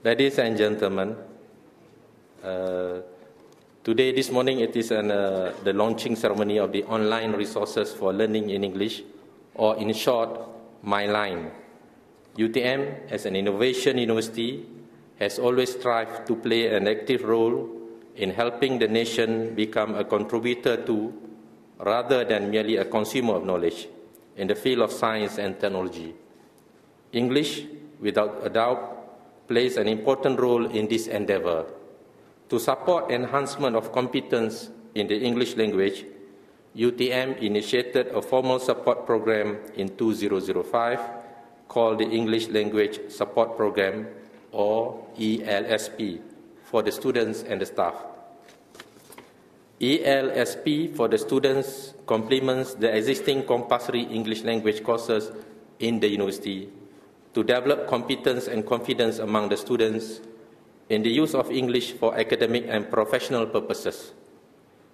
Ladies and gentlemen, this morning, it is the launching ceremony of the online resources for learning in English, or in short, MYLINE. UTM, as an innovation university, has always strived to play an active role in helping the nation become a contributor to, rather than merely a consumer of knowledge, in the field of science and technology. English, without a doubt, plays an important role in this endeavor. To support enhancement of competence in the English language, UTM initiated a formal support program in 2005 called the English Language Support Program, or ELSP, for the students and the staff. ELSP for the students complements the existing compulsory English language courses in the university to develop competence and confidence among the students in the use of English for academic and professional purposes.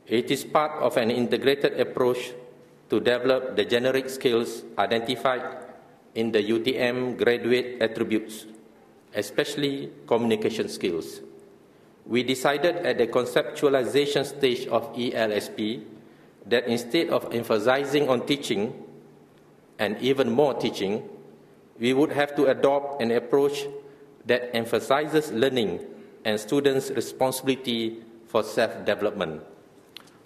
It is part of an integrated approach to develop the generic skills identified in the UTM graduate attributes, especially communication skills. We decided at the conceptualization stage of ELSP that instead of emphasizing on teaching, and even more teaching, we would have to adopt an approach that emphasizes learning and students' responsibility for self-development.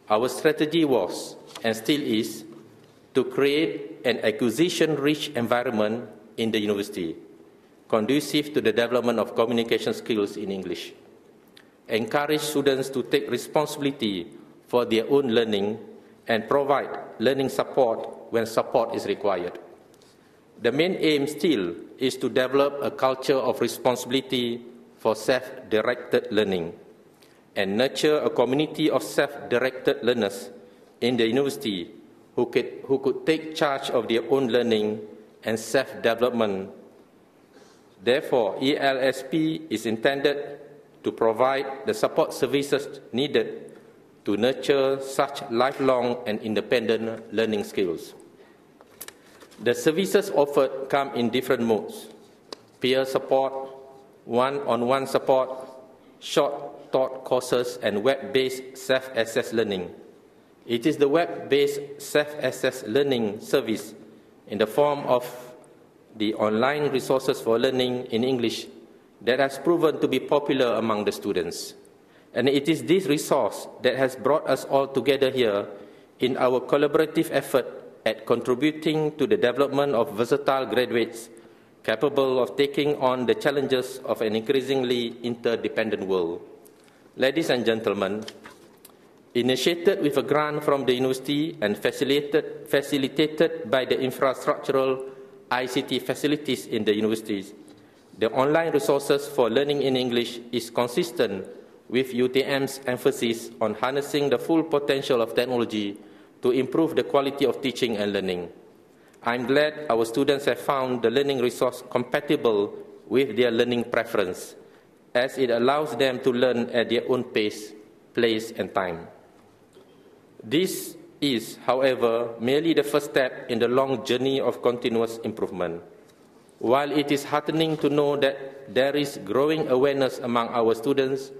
Our strategy was, and still is, to create an acquisition-rich environment in the university, conducive to the development of communication skills in English. Encourage students to take responsibility for their own learning and provide learning support when support is required. The main aim still is to develop a culture of responsibility for self-directed learning and nurture a community of self-directed learners in the university who could take charge of their own learning and self-development. Therefore, ELSP is intended to provide the support services needed to nurture such lifelong and independent learning skills. The services offered come in different modes: peer support, one-on-one support, short taught courses, and web-based self-assessed learning. It is the web-based self-assessed learning service in the form of the online resources for learning in English that has proven to be popular among the students. And it is this resource that has brought us all together here in our collaborative effort at contributing to the development of versatile graduates capable of taking on the challenges of an increasingly interdependent world. Ladies and gentlemen, initiated with a grant from the university and facilitated by the infrastructural ICT facilities in the universities, the online resources for learning in English is consistent with UTM's emphasis on harnessing the full potential of technology to improve the quality of teaching and learning. I'm glad our students have found the learning resource compatible with their learning preference, as it allows them to learn at their own pace, place, and time. This is, however, merely the first step in the long journey of continuous improvement. While it is heartening to know that there is growing awareness among our students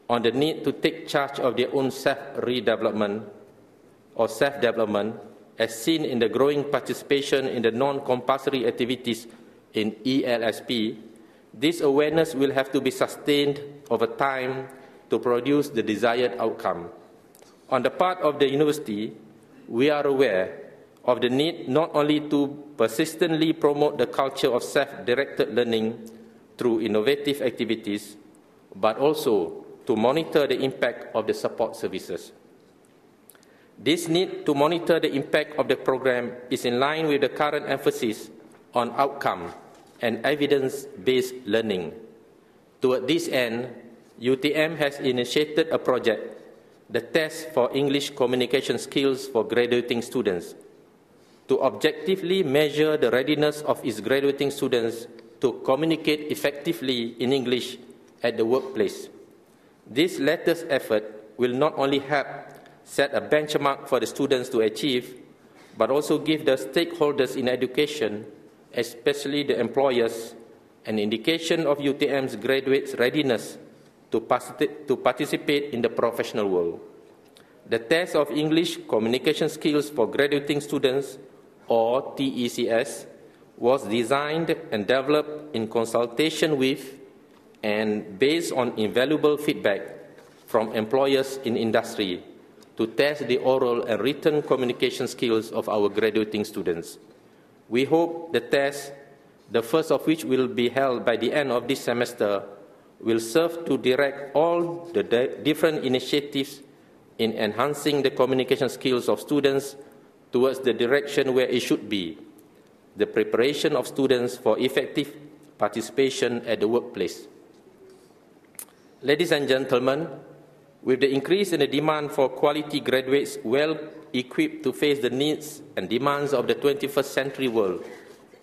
on the need to take charge of their own self-development, as seen in the growing participation in the non-compulsory activities in ELSP, this awareness will have to be sustained over time to produce the desired outcome. On the part of the university, we are aware of the need not only to persistently promote the culture of self-directed learning through innovative activities, but also to monitor the impact of the support services. This need to monitor the impact of the program is in line with the current emphasis on outcome and evidence-based learning. Toward this end, UTM has initiated a project, the Test for English Communication Skills for Graduating Students, to objectively measure the readiness of its graduating students to communicate effectively in English at the workplace. This latest effort will not only help set a benchmark for the students to achieve, but also give the stakeholders in education, especially the employers, an indication of UTM's graduates' readiness to participate in the professional world. The Test of English Communication Skills for Graduating Students, or TECS, was designed and developed in consultation with and based on invaluable feedback from employers in industry to test the oral and written communication skills of our graduating students. We hope the test, the first of which will be held by the end of this semester, will serve to direct all the different initiatives in enhancing the communication skills of students towards the direction where it should be, the preparation of students for effective participation at the workplace. Ladies and gentlemen, with the increase in the demand for quality graduates well equipped to face the needs and demands of the 21st century world,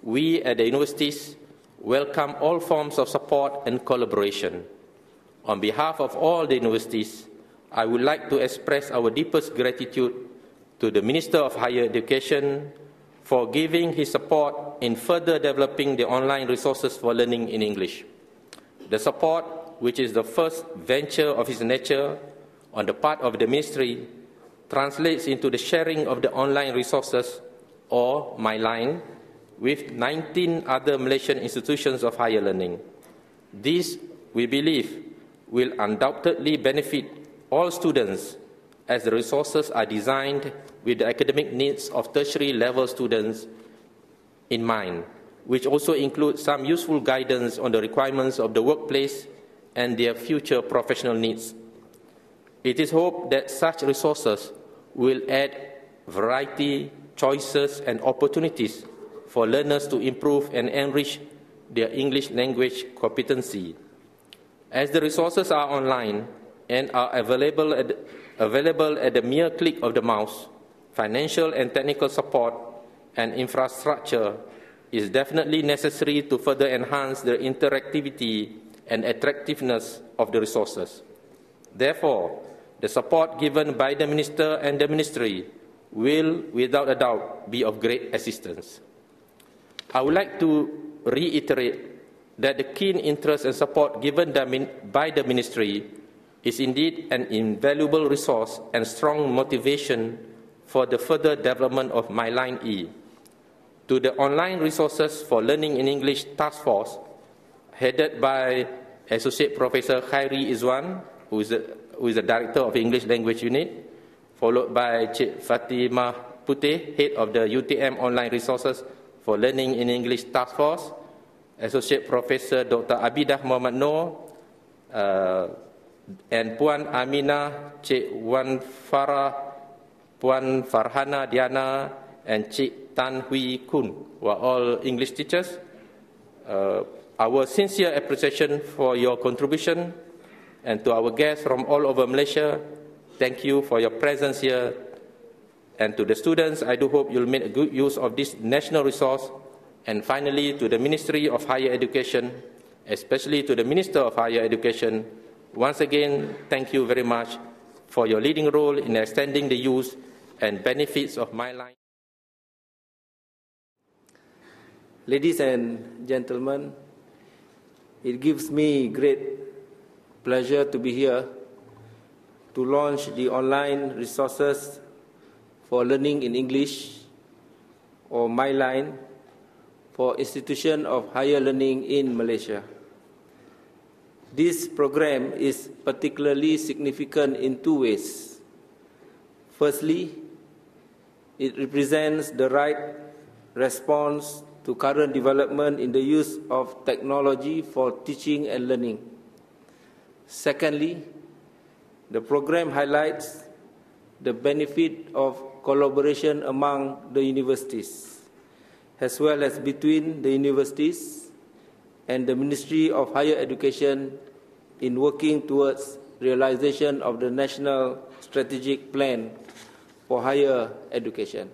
we at the universities welcome all forms of support and collaboration. On behalf of all the universities, I would like to express our deepest gratitude to the Minister of Higher Education for giving his support in further developing the online resources for learning in English. The support, which is the first venture of its nature on the part of the Ministry, translates into the sharing of the online resources, or MYLINE, with 19 other Malaysian institutions of higher learning. This, we believe, will undoubtedly benefit all students as the resources are designed with the academic needs of tertiary level students in mind, which also include some useful guidance on the requirements of the workplace and their future professional needs. It is hoped that such resources will add variety, choices, and opportunities for learners to improve and enrich their English language competency. As the resources are online and are available at the mere click of the mouse, financial and technical support and infrastructure is definitely necessary to further enhance the interactivity and attractiveness of the resources. Therefore, the support given by the Minister and the Ministry will, without a doubt, be of great assistance. I would like to reiterate that the keen interest and support given by the Ministry is indeed an invaluable resource and strong motivation for the further development of MYLINE E. To the Online Resources for Learning in English Task Force, headed by Associate Professor Khairi Izwan, who is the Director of English Language Unit, followed by Cik Fatimah Putih, Head of the UTM Online Resources for Learning in English Task Force, Associate Professor Dr. Abidah Muhammad Noor, and Puan Aminah, Cik Wan Farah, Puan Farhana Diana, and Cik Tan Hui Kun were all English teachers. Our sincere appreciation for your contribution, and to our guests from all over Malaysia, thank you for your presence here. And to the students, I do hope you'll make a good use of this national resource. And finally, to the Ministry of Higher Education, especially to the Minister of Higher Education, once again, thank you very much for your leading role in extending the use and benefits of MYLINE. Ladies and gentlemen, it gives me great pleasure to be here to launch the online resources for learning in English, or MYLINE, for institutions of higher learning in Malaysia. This program is particularly significant in two ways. Firstly, it represents the right response to current development in the use of technology for teaching and learning. Secondly, the program highlights the benefit of collaboration among the universities, as well as between the universities and the Ministry of Higher Education in working towards realization of the National Strategic Plan for Higher Education.